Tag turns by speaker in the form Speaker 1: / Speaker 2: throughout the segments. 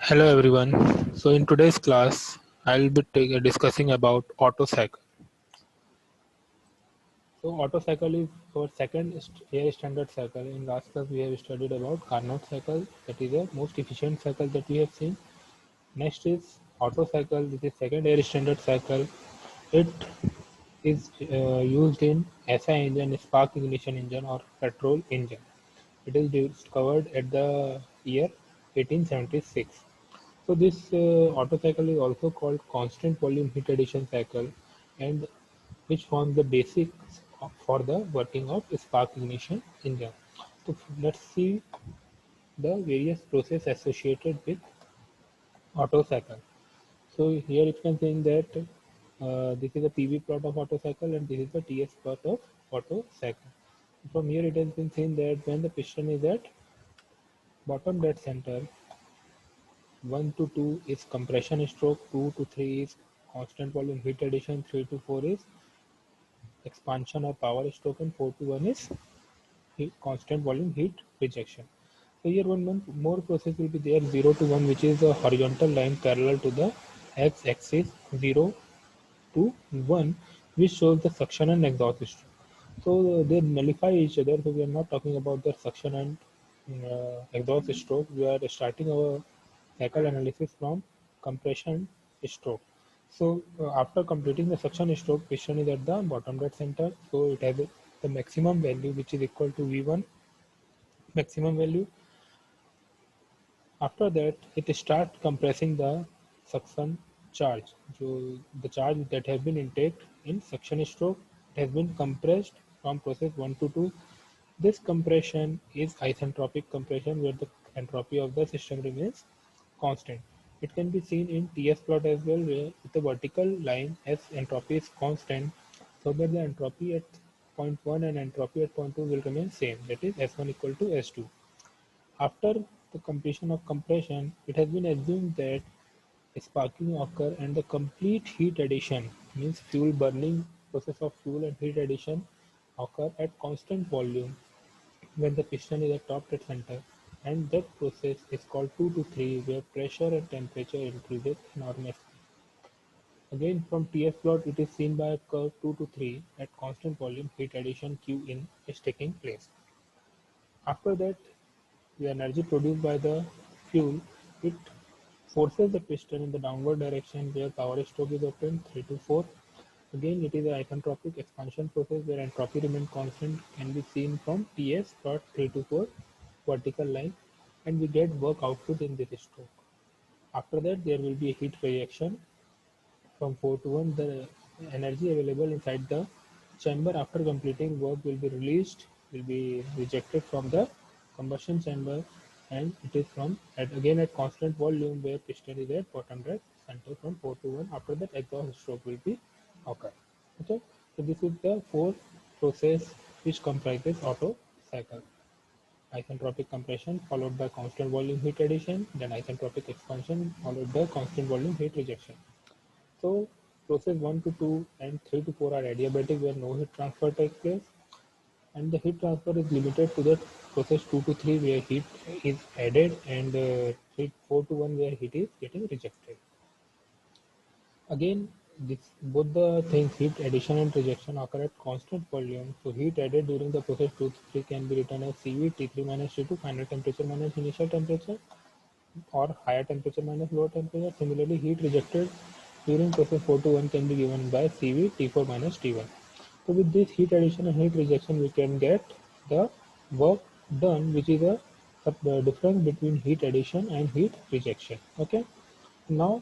Speaker 1: Hello everyone. So in today's class, I'll be discussing about Otto cycle. So Otto cycle is our second air standard cycle. In last class, we have studied about Carnot cycle. That is the most efficient cycle that we have seen. Next is Otto cycle. This is second air standard cycle. It is used in SI engine, spark ignition engine, or petrol engine. It is discovered at the year 1876. So this Otto cycle is also called constant volume heat addition cycle, and which forms the basics for the working of spark ignition engine. So let's see the various process associated with Otto cycle. So here you can see that this is a PV plot of Otto cycle and this is the TS plot of Otto cycle. From here it has been seen that when the piston is at bottom dead center, 1 to 2 is compression stroke, 2 to 3 is constant volume heat addition, 3 to 4 is expansion or power stroke, and 4 to 1 is constant volume heat rejection. So here one more process will be there, 0 to 1, which is a horizontal line parallel to the x-axis, 0 to 1, which shows the suction and exhaust stroke. So they nullify each other. So we are not talking about the suction and exhaust stroke. We are starting our cycle analysis from compression stroke. So after completing the suction stroke, piston is at the bottom dead center. So it has the maximum value, which is equal to V1 maximum value. After that, it starts compressing the suction charge. So the charge that has been intaked in suction stroke, it has been compressed from process 1 to 2. This compression is isentropic compression, where the entropy of the system remains constant. It can be seen in TS plot as well, where with the vertical line as entropy is constant, so that the entropy at point 1 and entropy at point 2 will remain same, that is S1 equal to S2. After the completion of compression, it has been assumed that sparking occur and the complete heat addition, means fuel burning process of fuel and heat addition, occur at constant volume when the piston is at top dead center, and that process is called 2 to 3, where pressure and temperature increases enormously. Again, from TS plot, it is seen by a curve 2 to 3 at constant volume heat addition Q in is taking place. After that, the energy produced by the fuel, it forces the piston in the downward direction where power stroke is obtained, 3 to 4. Again, it is an isentropic expansion process where entropy remains constant, can be seen from TS plot 3 to 4 vertical line, and we get work output in this stroke. After that, there will be a heat reaction from 4 to 1. The energy available inside the chamber after completing work will be released, will be rejected from the combustion chamber, and it is from again at constant volume where piston is at bottom dead center from 4 to 1. After that, exhaust stroke will be occur. Okay, so this is the fourth process which comprises Otto cycle. Isentropic compression followed by constant volume heat addition, then isentropic expansion followed by constant volume heat rejection. So process 1 to 2 and 3 to 4 are adiabatic, where no heat transfer takes place, and the heat transfer is limited to the process 2 to 3 where heat is added, and 4 to 1 where heat is getting rejected. Again, both the things, heat addition and rejection, occur at constant volume. So heat added during the process 2 to 3 can be written as CV T3 minus T2, final temperature minus initial temperature, or higher temperature minus lower temperature. Similarly, heat rejected during process 4 to 1 can be given by CV T4 minus T1. So with this heat addition and heat rejection, we can get the work done, which is the difference between heat addition and heat rejection. Okay. Now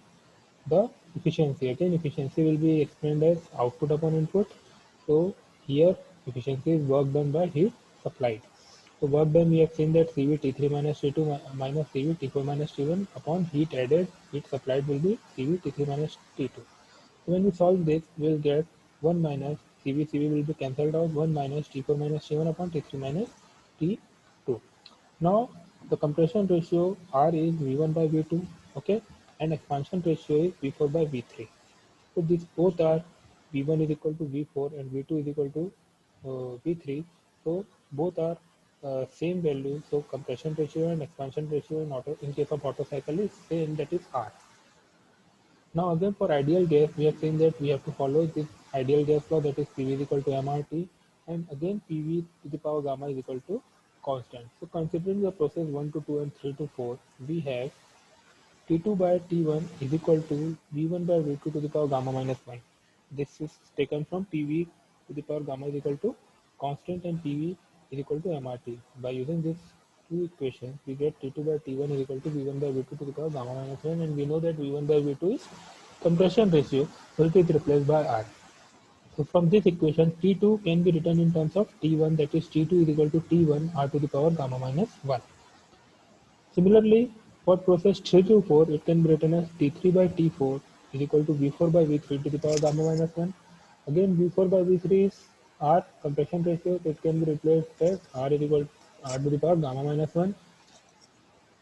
Speaker 1: the efficiency. Again, efficiency will be explained as output upon input. So here efficiency is work done by heat supplied. So work done, we have seen that CV T3 minus T2 minus CV T4 minus T1 upon heat added, heat supplied will be CV T3 minus T2. So when we solve this, we will get 1 minus CV will be cancelled out, 1 minus T4 minus T1 upon T3 minus T2. Now the compression ratio R is V1 by V2, okay, and expansion ratio is V4 by V3. So these both are, V1 is equal to V4 and V2 is equal to V3. So both are same value. So compression ratio and expansion ratio in case of Otto cycle is same, that is R. Now again for ideal gas, we have seen that we have to follow this ideal gas law, that is PV is equal to MRT, and again PV to the power gamma is equal to constant. So considering the process 1 to 2 and 3 to 4, we have T2 by T1 is equal to V1 by V2 to the power gamma minus 1. This is taken from PV to the power gamma is equal to constant and PV is equal to MRT. By using these two equations, we get T2 by T1 is equal to V1 by V2 to the power gamma minus 1, and we know that V1 by V2 is compression ratio, so it is replaced by R. So from this equation, T2 can be written in terms of T1, that is T2 is equal to T1 R to the power gamma minus 1. Similarly, for process 3 to 4, it can be written as T3 by T4 is equal to V4 by V3 to the power gamma minus 1. Again, V4 by V3 is R, compression ratio, so it can be replaced as R is equal to R to the power gamma minus 1.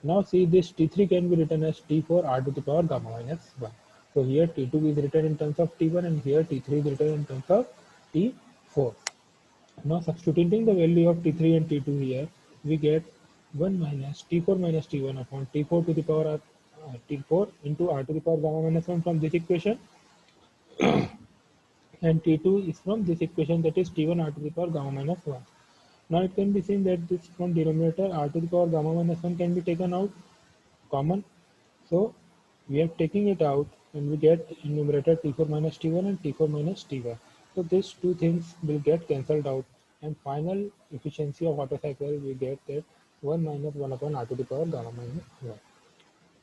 Speaker 1: Now see, this T3 can be written as T4 R to the power gamma minus 1. So here T2 is written in terms of T1 and here T3 is written in terms of T4. Now substituting the value of T3 and T2 here, we get 1 minus T4 upon T4 to the power T4 into R to the power gamma minus 1 from this equation, and T2 is from this equation, that is T1 R to the power gamma minus 1. Now it can be seen that this from denominator R to the power gamma minus 1 can be taken out common. So we are taking it out and we get in numerator T4 minus T1 and T4 minus T1. So these two things will get cancelled out, and final efficiency of Otto cycle we get that 1 minus 1 upon R to the power gamma minus 1.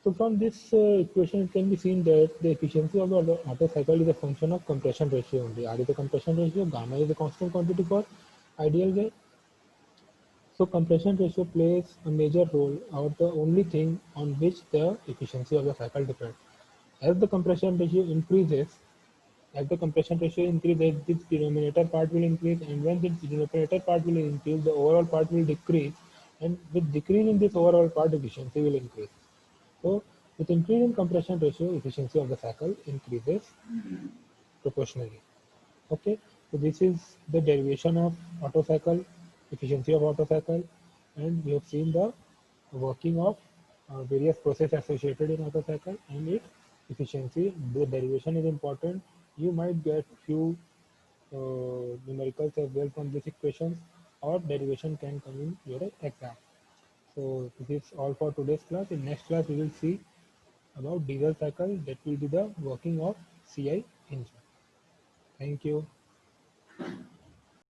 Speaker 1: So from this equation it can be seen that the efficiency of the Otto cycle is a function of compression ratio only. R is the compression ratio, gamma is the constant quantity for ideal gas. So compression ratio plays a major role, or the only thing on which the efficiency of the cycle depends. As the compression ratio increases, this denominator part will increase, and when this denominator part will increase, the overall part will decrease, and with decrease in this overall part, efficiency will increase. So with increase in compression ratio, efficiency of the cycle increases proportionally. Okay, so this is the derivation of Otto cycle, efficiency of Otto cycle, and we have seen the working of various process associated in Otto cycle and its efficiency. The derivation is important. You might get few numericals as well from these equations, or derivation can come in your exam. So this is all for today's class. In next class, we will see about diesel cycle, that will be the working of CI engine. Thank you.